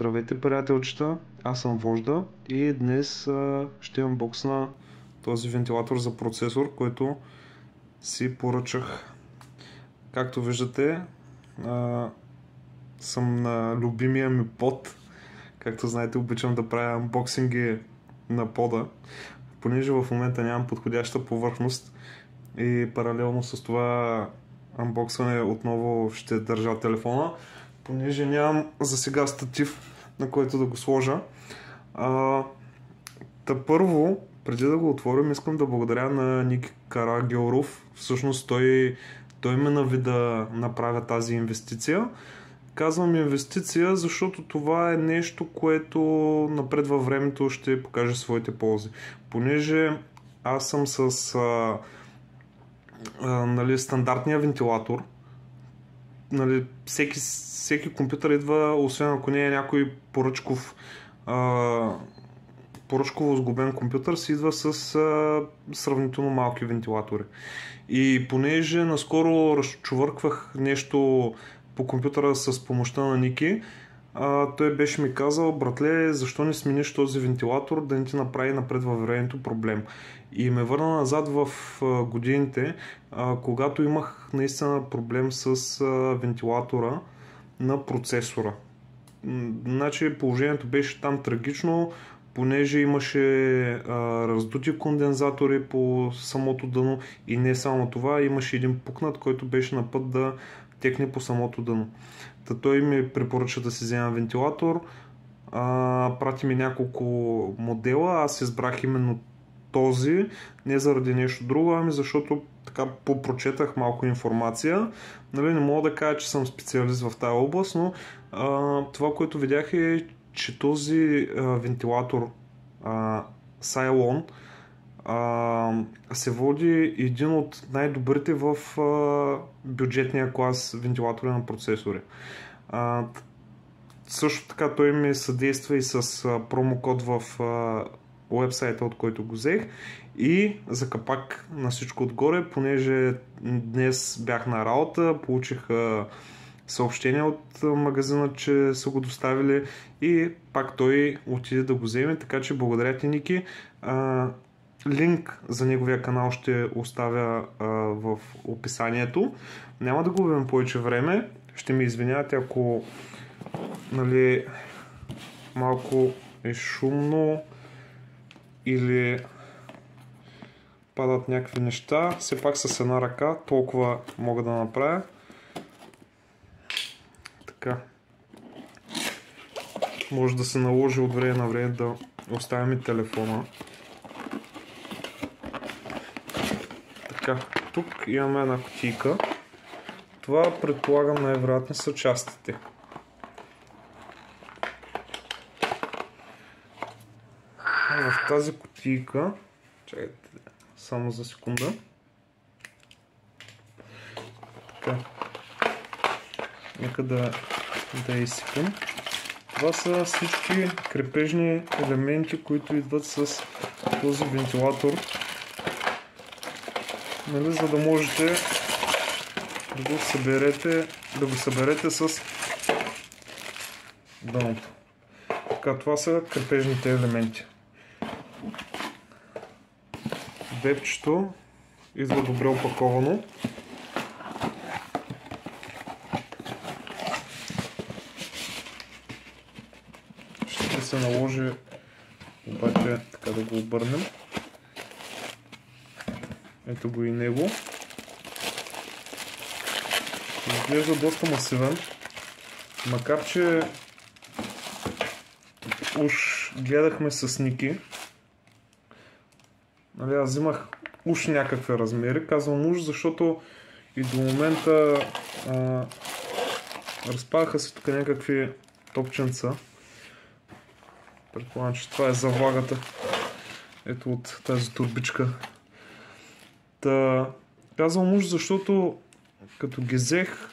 Здравейте, приятелчета, аз съм Вожда и днес ще анбоксна този вентилатор за процесор, който си поръчах. Както виждате, съм на любимия ми под. Както знаете, обичам да правя анбоксинги на пода, понеже в момента нямам подходяща повърхност и паралелно с това анбоксване отново ще държа телефона, понеже нямам за сега статив, на който да го сложа. Първо, преди да го отворим, искам да благодаря на Ники Карагьоров. Всъщност той ме нави да направя тази инвестиция. Казвам инвестиция, защото това е нещо, което напред във времето ще покаже своите ползи. Понеже аз съм с стандартния вентилатор. Всеки компютър идва, освен ако не е някой поръчково сглобен компютър, си идва с сравнително малки вентилатори. И понеже наскоро разчувърквах нещо по компютъра с помощта на Ники, той беше ми казал: братле, защо не смениш този вентилатор, да не ти направи напред във времето проблем. И ме върна назад в годините, когато имах наистина проблем с вентилатора на процесора. Значи положението беше там трагично, понеже имаше раздути кондензатори по самото дъно и не само това, имаше един пукнат, който беше на път да текне по самото дъно. Той ми препоръча да си взема вентилатор, прати ми няколко модела, аз избрах именно този, не заради нещо друго, ами защото така попрочетах малко информация. Не мога да кажа, че съм специалист в тази област, но това, което видях е, че този вентилатор Cylon се води един от най-добрите в бюджетния клас вентилатори на процесори. Също така той ми съдейства и с промокод в уебсайта, от който го взех, и за капак на всичко отгоре, понеже днес бях на работа, получих съобщение от магазина, че са го доставили и пак той отиде да го вземе, така че благодаря ти, Ники. Линк за неговия канал ще оставя в описанието. Няма да губим повече време, ще ми извинявате, ако малко е шумно или падат някакви неща. Все пак с една ръка толкова мога да направя. Така. Може да се наложи от време на време да оставим и телефона. Така, тук имаме една кутийка. Това, предполагам, най-вероятно са частите. В тази кутийка, чакайте само за секунда. Така. Нека да изсипам. Това са всички крепежни елементи, които идват с този вентилатор. За да можете да го съберете с дъното. Така, това са крепежните елементи. Депчето идва добре опаковано. Ще се наложи обаче така да го обърнем. Ето го и него. Изглежда доста масивен, макар че уж гледахме с Ники. Аз взимах уж някакви размери. Казвам уж, защото и до момента разпадаха се тук някакви топченца. Предполагам, че това е за влагата. Ето от тази турбичка. Казвам уж, защото като ги взех,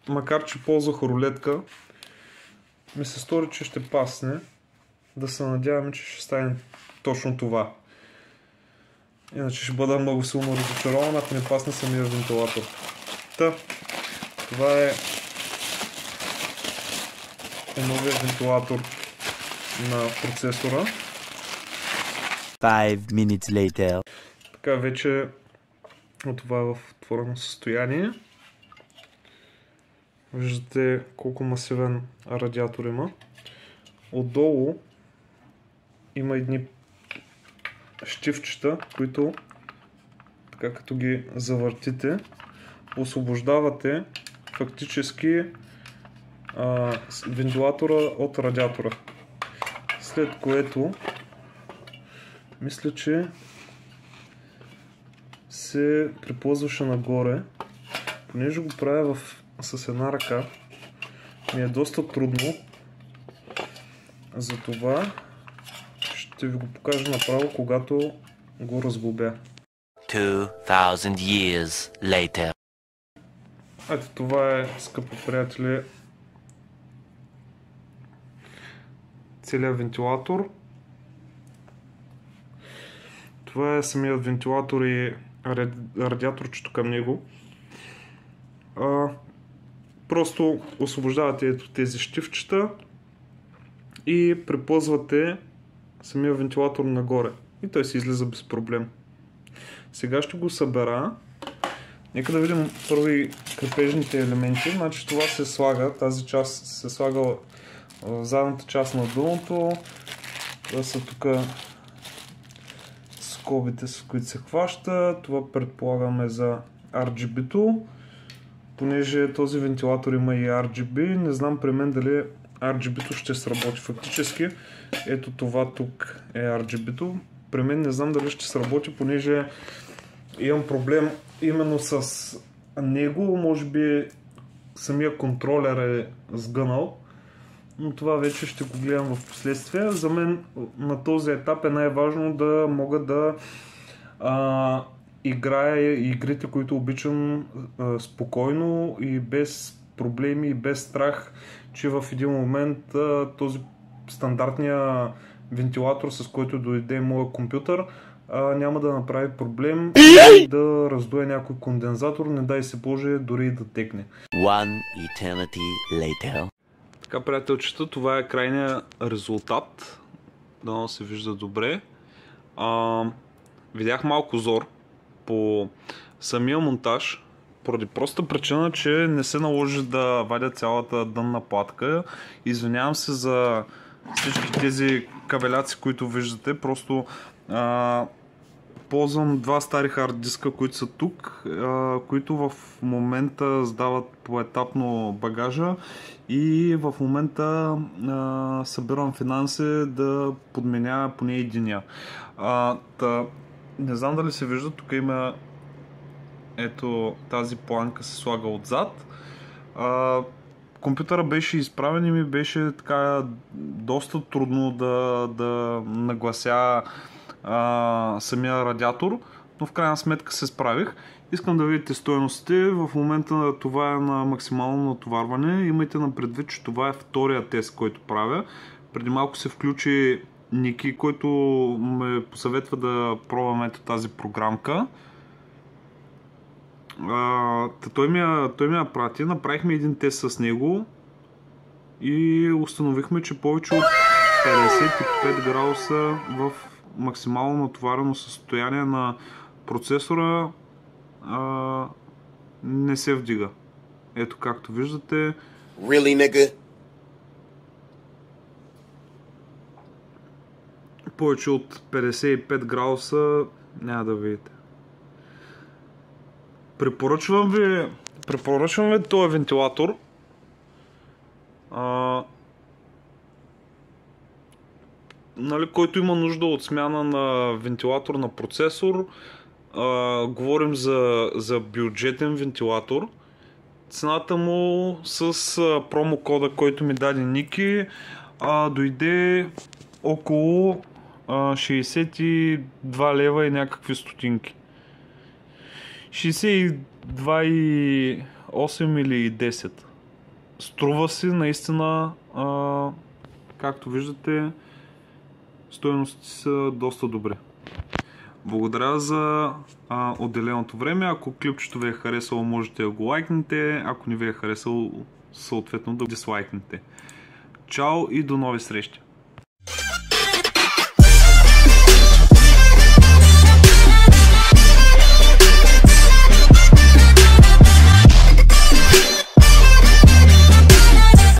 макар че ползвах рулетка, ми се стори, че ще пасне. Да се надяваме, че ще стане точно това. Иначе ще бъда много силно разочарован, ако не пасне самия вентилатор. Това е е новия вентилатор на процесора. 5 minutes later. Така вече това е в отворено състояние. Виждате колко масивен радиатор има. Отдолу има едни щивчета, които така като ги завъртите, освобождавате фактически вентилатора от радиатора. След което мисля, че се приплъзваше нагоре. Понеже го правя с една ръка, ми е доста трудно. Затова ще ви го покажа направо, когато го разглобя. 2000 years later. Ето това е, скъпи приятели, целият вентилатор. Това е самият вентилатор и радиаторчето към него. Просто освобождавате ето тези щивчета и приплъзвате самия вентилатор нагоре и той се излиза без проблем. Сега ще го събера. Нека да видим първи крепежните елементи. Значи това се слага, тази част се слага в задната част на дъното. Това са тук скобите, с които се хваща. Това предполагаме за RGB-то. Понеже този вентилатор има и RGB, не знам при мен дали RGB-то ще сработи фактически. Ето това тук е RGB-то. При мен не знам дали ще сработи, понеже имам проблем именно с него. Може би самия контролер е сгънал, но това вече ще го гледам в последствие. За мен на този етап е най-важно да мога да играя игрите, които обичам спокойно и без проблеми и без страх, че в един момент този стандартния вентилатор, с който дойде моя компютър, няма да направи проблем и да раздуе някой кондензатор, не дай се Боже, дори и да текне. One eternity later. Така, приятелчета, това е крайният резултат. Дано се вижда добре. Видях малко зор по самия монтаж, поради проста причина, че не се наложи да вадя цялата дънна платка. Извинявам се за всички тези кабеляци, които виждате. Просто ползвам два стари хард диска, които са тук, които в момента сдават поетапно багажа и в момента събирам финанси да подменя поне единия. Не знам дали се вижда, тук има ето тази планка се слага отзад. Компютъра беше изправен и ми беше така доста трудно да наглася самия радиатор, но в крайна сметка се справих. Искам да видите стойностите. В момента това е на максимално натоварване. Имайте на предвид, че това е втория тест, който правя. Преди малко се включи Ники, който ме посъветва да пробваме тази програмка. Той ми я прати. Направихме един тест с него и установихме, че повече от 55 градуса в максимално натоварено състояние на процесора не се вдига. Ето както виждате. Really, nigga? Повече от 55 градуса няма да видите. Препоръчвам ви този вентилатор. Който има нужда от смяна на вентилатор на процесор, говорим за бюджетен вентилатор. Цената му с промокода, който ми даде Ники, дойде около 62 лева и някакви стотинки. 62,8 или 10. Струва си наистина, както виждате, стойностите са доста добре. Благодаря за отделеното време. Ако клипчето ви е харесало, можете да го лайкнете. Ако не ви е харесало, съответно да го дислайкнете. Чао и до нови срещи!